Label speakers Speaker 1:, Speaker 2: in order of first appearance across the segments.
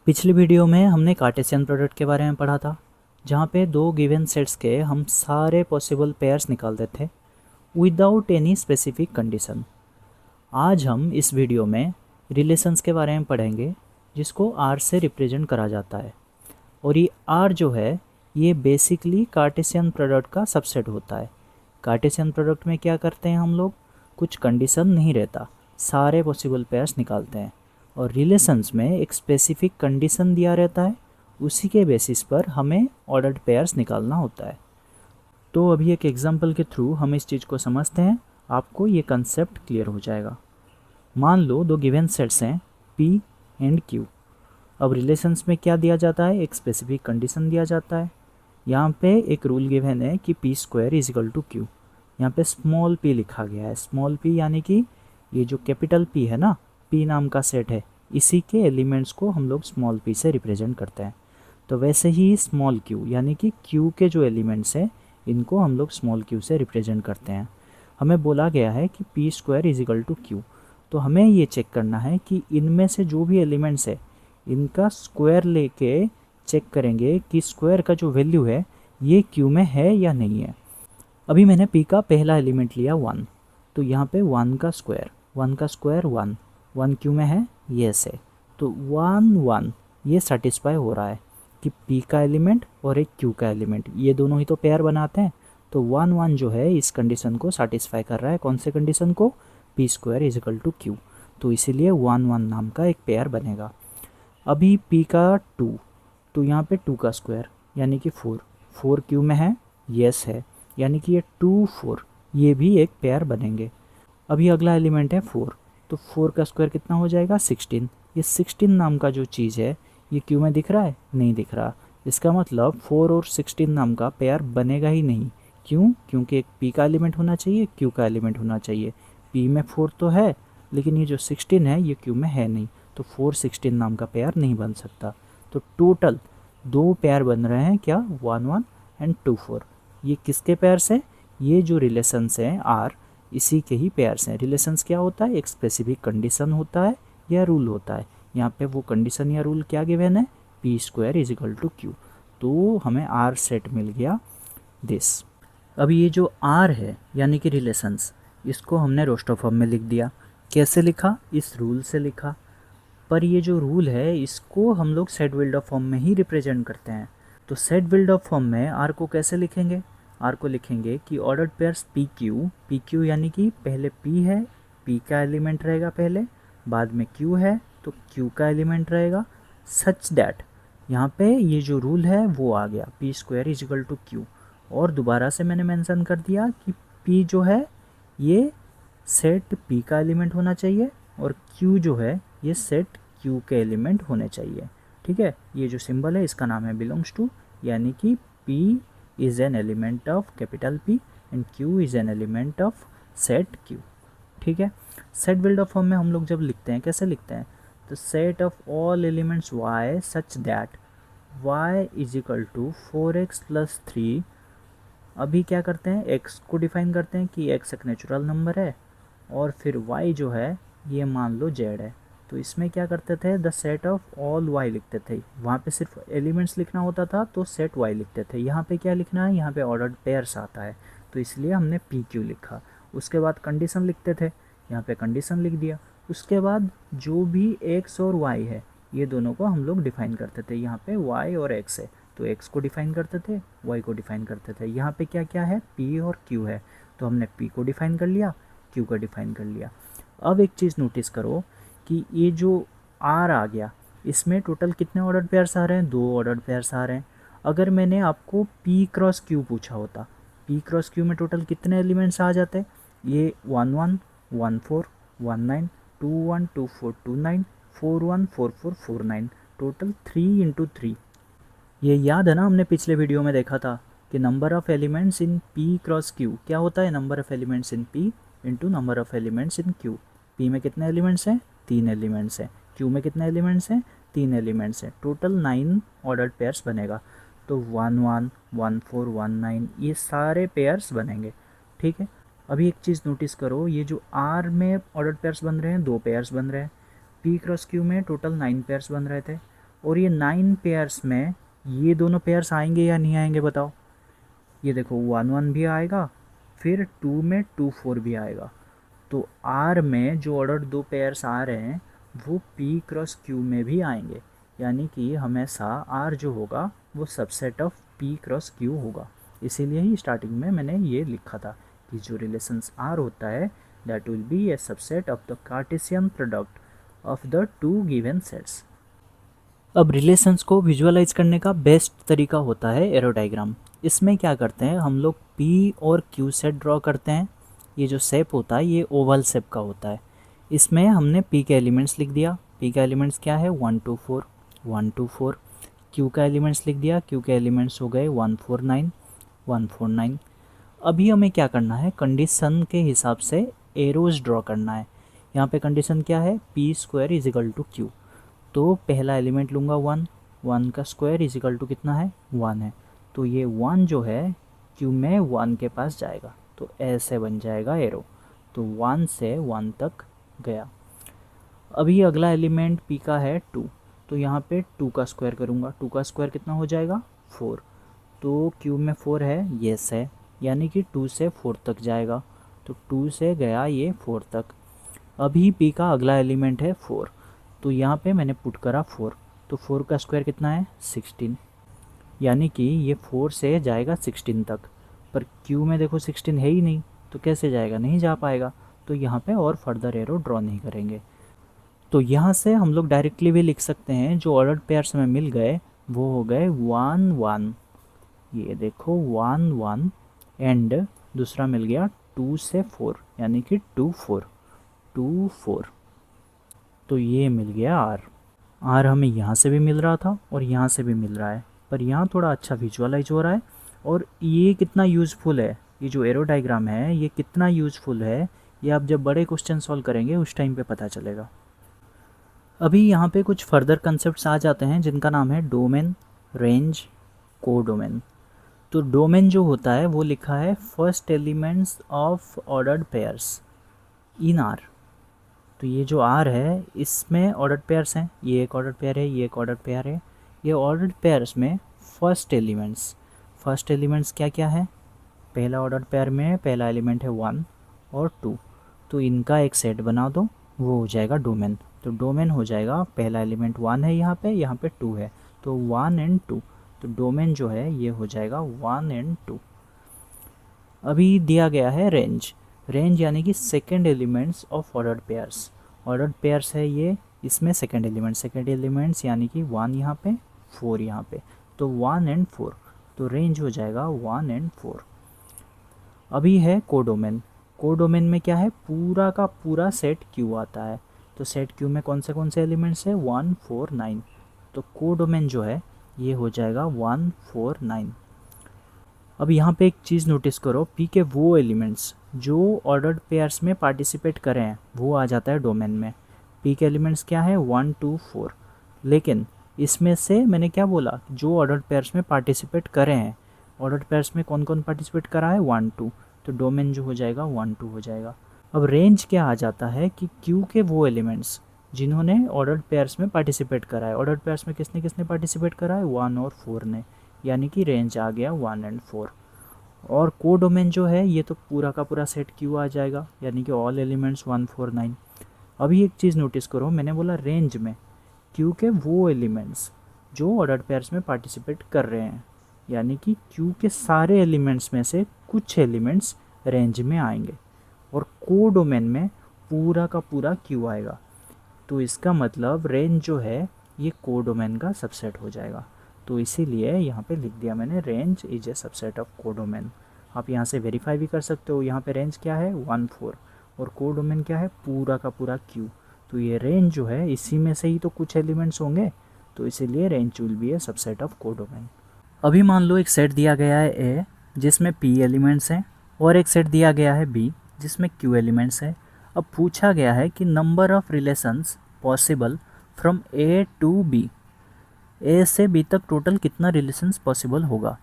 Speaker 1: पिछली वीडियो में हमने कार्टेशियन प्रोडक्ट के बारे में पढ़ा था, जहाँ पे दो गिवन सेट्स के हम सारे पॉसिबल पेयर्स निकालते थे विदाउट एनी स्पेसिफिक कंडीशन। आज हम इस वीडियो में रिलेशंस के बारे में पढ़ेंगे, जिसको आर से रिप्रेजेंट करा जाता है। और ये आर जो है, ये बेसिकली कार्टेशियन प्रोडक्ट का सबसेट होता है। कार्टेशियन प्रोडक्ट में क्या करते हैं हम लोग, कुछ कंडीशन नहीं रहता, सारे पॉसिबल पेयर्स निकालते हैं। और रिलेशंस में एक स्पेसिफिक कंडीशन दिया रहता है, उसी के बेसिस पर हमें ऑर्डर्ड पेयर्स निकालना होता है। तो अभी एक एग्जांपल के थ्रू हम इस चीज़ को समझते हैं, आपको ये कंसेप्ट क्लियर हो जाएगा। मान लो दो गिवन सेट्स हैं P एंड Q। अब रिलेशंस में क्या दिया जाता है, एक स्पेसिफिक कंडीशन दिया जाता है। यहाँ पे एक रूल गिवन है कि P² is equal to Q। यहाँ पे स्मॉल p लिखा गया है। स्मॉल p यानी कि ये जो कैपिटल P है ना, P नाम का सेट है, इसी के एलिमेंट्स को हम लोग स्मॉल p से रिप्रेजेंट करते हैं। तो वैसे ही स्मॉल q यानी कि Q के जो एलिमेंट्स हैं, इनको हम लोग स्मॉल q से रिप्रेजेंट करते हैं। हमें बोला गया है कि P² is equal to Q। तो हमें ये चेक करना है कि इनमें से जो भी एलिमेंट्स है, इनका स्क्वायर लेके चेक करेंगे कि स्क्वायर का जो वैल्यू है ये Q में है या नहीं है। अभी मैंने P का पहला एलिमेंट लिया 1, तो यहाँ पे 1 का स्क्वायर 1 1 Q में है, यस है। तो 1 1 ये सेटिस्फाई हो रहा है कि P का एलिमेंट और एक Q का एलिमेंट, ये दोनों ही तो पेयर बनाते हैं। तो 1 1 जो है इस कंडीशन को सेटिस्फाई कर रहा है। कौन से कंडीशन को, P² is equal to Q। तो इसीलिए 1 1 नाम का एक पेयर बनेगा। अभी P का 2, तो यहाँ पे 2 का स्क्वायर यानी कि 4 4 Q में है, यस है, यानी कि ये 2 4 ये भी एक पेयर बनेंगे। अभी अगला एलिमेंट है 4, तो 4 का स्क्वायर कितना हो जाएगा, 16। ये 16 नाम का जो चीज़ है, ये Q में दिख रहा है, नहीं दिख रहा। इसका मतलब 4 और 16 नाम का पेयर बनेगा ही नहीं। क्यों? क्योंकि एक P का एलिमेंट होना चाहिए, Q का एलिमेंट होना चाहिए। P में 4 तो है, लेकिन ये जो 16 है ये Q में है नहीं, तो 4 16 नाम का पेयर नहीं बन सकता। तो टोटल दो पेयर बन रहे हैं, क्या, 1 1 एंड 2 4। ये किसके पेयर्स हैं, ये जो रिलेशंस हैं आर, इसी के ही पेयर्स हैं। रिलेशंस क्या होता है, एक स्पेसिफिक कंडीशन होता है या रूल होता है। यहाँ पे वो कंडीशन या रूल क्या गिवन है, P² is equal to Q। तो हमें आर सेट मिल गया दिस। अभी ये जो आर है यानी कि रिलेशंस, इसको हमने रोस्टर फॉर्म में लिख दिया। कैसे लिखा, इस रूल से लिखा। पर ये जो रूल है इसको हम लोग सेट बिल्डर फॉर्म में ही रिप्रेजेंट करते हैं। तो सेट बिल्डर फॉर्म में आर को कैसे लिखेंगे, आर को लिखेंगे कि ऑर्डर्ड पेयर्स पी क्यू यानी कि पहले P है, P का एलिमेंट रहेगा पहले, बाद में Q है तो Q का एलिमेंट रहेगा, सच दैट यहाँ पे ये जो रूल है वो आ गया, P² is equal to Q। और दोबारा से मैंने मेंशन कर दिया कि P जो है ये सेट P का एलिमेंट होना चाहिए और Q जो है ये सेट Q के एलिमेंट होने चाहिए। ठीक है, ये जो सिंबल है इसका नाम है बिलोंग्स टू, यानी कि P is an element of capital P and Q is an element of set Q। ठीक है, सेट बिल्डर फॉर्म में हम लोग जब लिखते हैं, कैसे लिखते हैं, तो set of all elements y such that y is equal to 4x plus 3। अभी क्या करते हैं, x को डिफाइन करते हैं कि x एक नेचुरल नंबर है और फिर y जो है ये मान लो z है। तो इसमें क्या करते थे, the set of all y लिखते थे। वहाँ पे सिर्फ एलिमेंट्स लिखना होता था तो सेट y लिखते थे। यहाँ पे क्या लिखना है, यहाँ पे ऑर्डर्ड पेयर्स आता है, तो इसलिए हमने PQ लिखा। उसके बाद कंडीशन लिखते थे, यहाँ पे कंडीशन लिख दिया। उसके बाद जो भी x और y है ये दोनों को हम लोग डिफाइन करते थे। यहाँ पे y और x है तो x को डिफाइन करते थे, y को डिफाइन करते थे। यहाँ पे क्या क्या है, P और Q है, तो हमने P को डिफाइन कर लिया, Q को डिफाइन कर लिया। अब एक चीज़ नोटिस करो कि ये जो R आ गया, इसमें टोटल कितने ऑर्डर्ड पेयर्स आ रहे हैं, दो ऑर्डर्ड पेयर्स आ रहे हैं। अगर मैंने आपको P क्रॉस Q पूछा होता, P क्रॉस Q में टोटल कितने एलिमेंट्स आ जाते, ये 1 1 1 4 1 9 2 1 2 4 2 9 4 1 4 4 4 9, टोटल 3 इंटू 3। ये याद है ना, हमने पिछले वीडियो में देखा था कि number of elements in P cross Q क्या होता है, number of elements in P into number of elements in Q। P में कितने एलिमेंट्स हैं, 3 एलिमेंट्स हैं। Q में कितने एलिमेंट्स हैं, 3 एलिमेंट्स हैं। टोटल 9 ऑर्डर्ड पेयर्स बनेगा। तो 1 1 1 4 1 9 ये सारे पेयर्स बनेंगे। ठीक है, अभी एक चीज़ नोटिस करो, ये जो R में ऑर्डर्ड पेयर्स बन रहे हैं, दो पेयर्स बन रहे हैं। P क्रॉस Q में टोटल 9 पेयर्स बन रहे थे और ये 9 पेयर्स में ये दोनों पेयर्स आएंगे या नहीं आएंगे बताओ। ये देखो 1 1 भी आएगा, फिर 2 में 2 4 भी आएगा। तो आर में जो ऑर्डर दो पेयर्स आ रहे हैं वो पी क्रॉस क्यू में भी आएंगे, यानी कि हमेशा आर जो होगा वो subset of P cross Q होगा। इसीलिए ही स्टार्टिंग में मैंने ये लिखा था कि जो रिलेशंस आर होता है that will be A subset of the Cartesian product of the two given sets. अब रिलेशंस को विजुअलाइज करने का बेस्ट तरीका होता है एरो डायग्राम। इसमें क्या करते हैं हम लोग पी और क्यू सेट ड्रॉ करते हैं। ये जो शेप होता है ये ओवल शेप का होता है। इसमें हमने पी के एलिमेंट्स लिख दिया। पी का एलिमेंट्स क्या है 1 2 4 1 2 4। क्यू का एलिमेंट्स लिख दिया। क्यू के एलिमेंट्स हो गए 1 4 9 1 4 9। अभी हमें क्या करना है, कंडीशन के हिसाब से एरोज ड्रॉ करना है। यहाँ पे कंडीशन क्या है, P square is equal to Q. तो पहला एलिमेंट लूँगा 1, 1 का स्क्वायर इज इक्वल टू कितना है 1 है। तो ये 1 जो है क्यू में 1 के पास जाएगा, तो ऐसे बन जाएगा एरो। तो 1 से 1 तक गया। अभी अगला एलिमेंट पी का है 2, तो यहाँ पे 2 का स्क्वायर करूँगा। 2 का स्क्वायर कितना हो जाएगा 4। तो क्यू में 4 है, येस है, यानी कि 2 से 4 तक जाएगा। तो 2 से गया ये 4 तक। अभी पी का अगला एलिमेंट है 4, तो यहाँ पे मैंने पुट करा 4। तो 4 का स्क्वायर कितना है 16, यानी कि ये 4 से जाएगा 16 तक। पर क्यू में देखो 16 है ही नहीं, तो कैसे जाएगा, नहीं जा पाएगा। तो यहाँ पे और फर्दर एरो ड्रॉ नहीं करेंगे। तो यहाँ से हम लोग डायरेक्टली भी लिख सकते हैं, जो ऑर्डर्ड पेयर्स में मिल गए वो हो गए 1 1। ये देखो 1 1 एंड दूसरा मिल गया 2 से 4, यानी कि 2 4 2 4। तो ये मिल गया आर। आर हमें यहाँ से भी मिल रहा था और यहाँ से भी मिल रहा है, पर यहाँ थोड़ा अच्छा विजुअलाइज हो रहा है। और ये कितना यूज़फुल है, ये जो एरो डायग्राम है ये कितना यूज़फुल है, ये आप जब बड़े क्वेश्चन सॉल्व करेंगे उस टाइम पे पता चलेगा। अभी यहाँ पे कुछ फर्दर कंसेप्ट्स आ जाते हैं जिनका नाम है डोमेन, रेंज, कोडोमेन। तो डोमेन जो होता है वो लिखा है first elements of ordered pairs in are. तो ये जो आर है इसमें ऑर्डर्ड पेयर्स हैं, ये एक ऑर्डर्ड पेयर है, ये एक ऑर्डर्ड पेयर है। ये ऑर्डर्ड पेयर्स में फर्स्ट एलिमेंट्स क्या क्या है, पहला ऑर्डर्ड पेयर में पहला एलिमेंट है 1 और 2, तो इनका एक सेट बना दो, वो हो जाएगा डोमेन। तो डोमेन हो जाएगा पहला एलिमेंट 1 है, यहाँ पे 2 है, तो 1 एंड 2। तो डोमेन जो है ये हो जाएगा 1 एंड 2। अभी दिया गया है रेंज। रेंज यानी कि second elements of ordered pairs. Ordered pairs है ये, इसमें सेकेंड एलिमेंट्स यानी कि 1 यहाँ पे 4 यहाँ पे, तो 1 एंड 4। तो रेंज हो जाएगा 1 एंड 4। अभी है कोडोमेन। कोडोमेन में क्या है, पूरा का पूरा सेट क्यू आता है। तो सेट क्यू में कौन से एलिमेंट्स है 1 4 9। तो कोडोमेन जो है ये हो जाएगा 1 4 9। अब यहाँ पे एक चीज़ नोटिस करो, पी के वो एलिमेंट्स जो ऑर्डर्ड पेयर्स में पार्टिसिपेट करें हैं वो आ जाता है डोमेन में। पी के एलिमेंट्स क्या है 1 2 4, लेकिन इसमें से मैंने क्या बोला, जो ऑर्डर्ड पेयर्स में पार्टिसिपेट करें हैं, ऑर्डर्ड पेयर्स में कौन कौन पार्टिसिपेट करा है 1 2, तो डोमेन जो हो जाएगा 1 2 हो जाएगा। अब रेंज क्या आ जाता है कि क्यू के वो एलिमेंट्स जिन्होंने ऑर्डर्ड पेयर्स में पार्टिसिपेट करा है। ऑर्डर्ड पेयर्स में किसने किसने पार्टिसिपेट करा है 1 और 4 ने, यानी कि रेंज आ गया 1 एंड 4। और कोडोमेन जो है ये तो पूरा का पूरा सेट क्यू आ जाएगा, यानी कि ऑल एलिमेंट्स 1 4 9। अभी एक चीज़ नोटिस करो, मैंने बोला रेंज में क्यू के वो एलिमेंट्स जो ऑर्डर्ड पेयर्स में पार्टिसिपेट कर रहे हैं, यानी कि क्यू के सारे एलिमेंट्स में से कुछ एलिमेंट्स रेंज में आएंगे और कोडोमेन में पूरा का पूरा क्यू आएगा। तो इसका मतलब रेंज जो है ये कोडोमेन का सबसेट हो जाएगा। तो इसीलिए यहाँ पे लिख दिया मैंने range is a subset of codomain. आप यहाँ से वेरीफाई भी कर सकते हो, यहाँ पे रेंज क्या है 1 4 और कोडोमेन क्या है पूरा का पूरा क्यू। तो ये रेंज जो है इसी में से ही तो कुछ एलिमेंट्स होंगे, तो इसीलिए range will be A subset of codomain. अभी मान लो एक सेट दिया गया है ए जिसमें पी एलिमेंट्स हैं और एक सेट दिया गया है बी जिसमें क्यू एलिमेंट्स है। अब पूछा गया है कि number of relations possible from A to B, A से बी तक टोटल कितना रिलेशंस पॉसिबल होगा।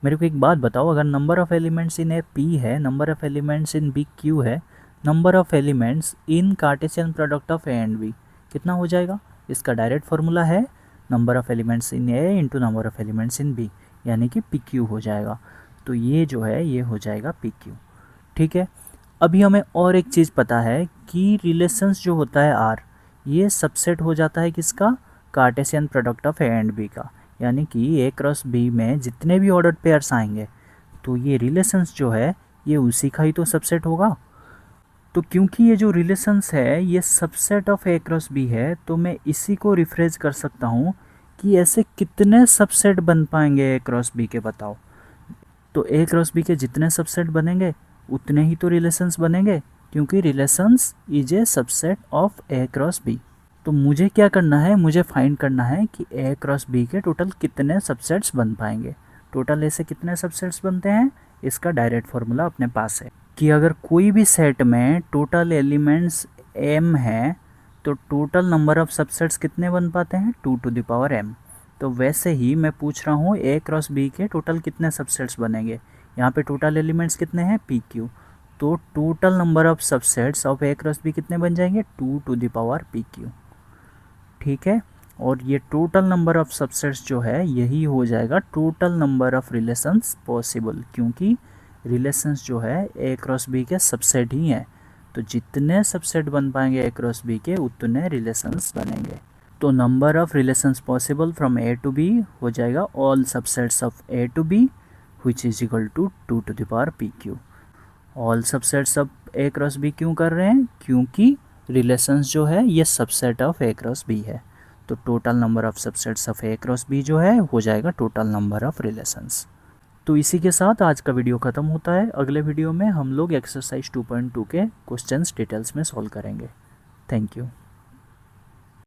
Speaker 1: मेरे को एक बात बताओ, अगर number of elements in A P है, number of elements in B Q है, number of elements in Cartesian product of A and B कितना हो जाएगा। इसका डायरेक्ट फार्मूला है number of elements in A into number of elements in B, यानी कि P Q हो जाएगा। तो ये जो है ये हो जाएगा पी क्यू। ठीक है, अभी हमें और एक चीज़ पता है कि रिलेशंस जो होता है आर, ये सबसेट हो जाता है किसका, Cartesian product of A and B का, यानी कि ए क्रॉस बी में जितने भी ऑर्डर्ड पेयर्स आएंगे तो ये रिलेशंस जो है ये उसी का ही तो सबसेट होगा। तो क्योंकि ये जो रिलेशंस है ये subset of A cross B है, तो मैं इसी को रिफ्रेश कर सकता हूँ कि ऐसे कितने सबसेट बन पाएंगे ए क्रॉस बी के, बताओ। तो ए क्रॉस बी के जितने सबसेट बनेंगे उतने ही तो रिलेशंस बनेंगे, क्योंकि relations is a subset of A cross B. तो मुझे क्या करना है, मुझे फाइंड करना है कि ए क्रॉस बी के टोटल कितने सबसेट्स बन पाएंगे। टोटल ऐसे कितने सबसेट्स बनते हैं, इसका डायरेक्ट फार्मूला अपने पास है कि अगर कोई भी सेट में टोटल एलिमेंट्स m है तो टोटल नंबर ऑफ सबसेट्स कितने बन पाते हैं, 2 टू द पावर m। तो वैसे ही मैं पूछ रहा हूँ a क्रॉस b के टोटल कितने सबसेट्स बनेंगे। यहाँ पे टोटल एलिमेंट्स कितने हैं, पी क्यू। तो total number of subsets of a cross b कितने बन जाएंगे, 2 to the power P Q. ठीक है, और ये टोटल नंबर ऑफ सबसेट्स जो है यही हो जाएगा total number of relations possible, क्योंकि रिलेशंस जो है ए क्रॉस बी के सबसेट ही हैं। तो जितने सबसेट बन पाएंगे ए क्रॉस बी के उतने रिलेशंस बनेंगे। तो number of relations possible from A to B हो जाएगा all subsets of A to B which is equal to 2 to the power P Q. All subsets of A cross B क्यों कर रहे हैं, क्योंकि रिलेशंस जो है ये subset of A cross B है। तो total number of subsets of A cross B जो है हो जाएगा टोटल नंबर ऑफ रिलेशंस। तो इसी के साथ आज का वीडियो ख़त्म होता है। अगले वीडियो में हम लोग एक्सरसाइज 2.2 के क्वेश्चंस डिटेल्स में सॉल्व करेंगे। Thank you.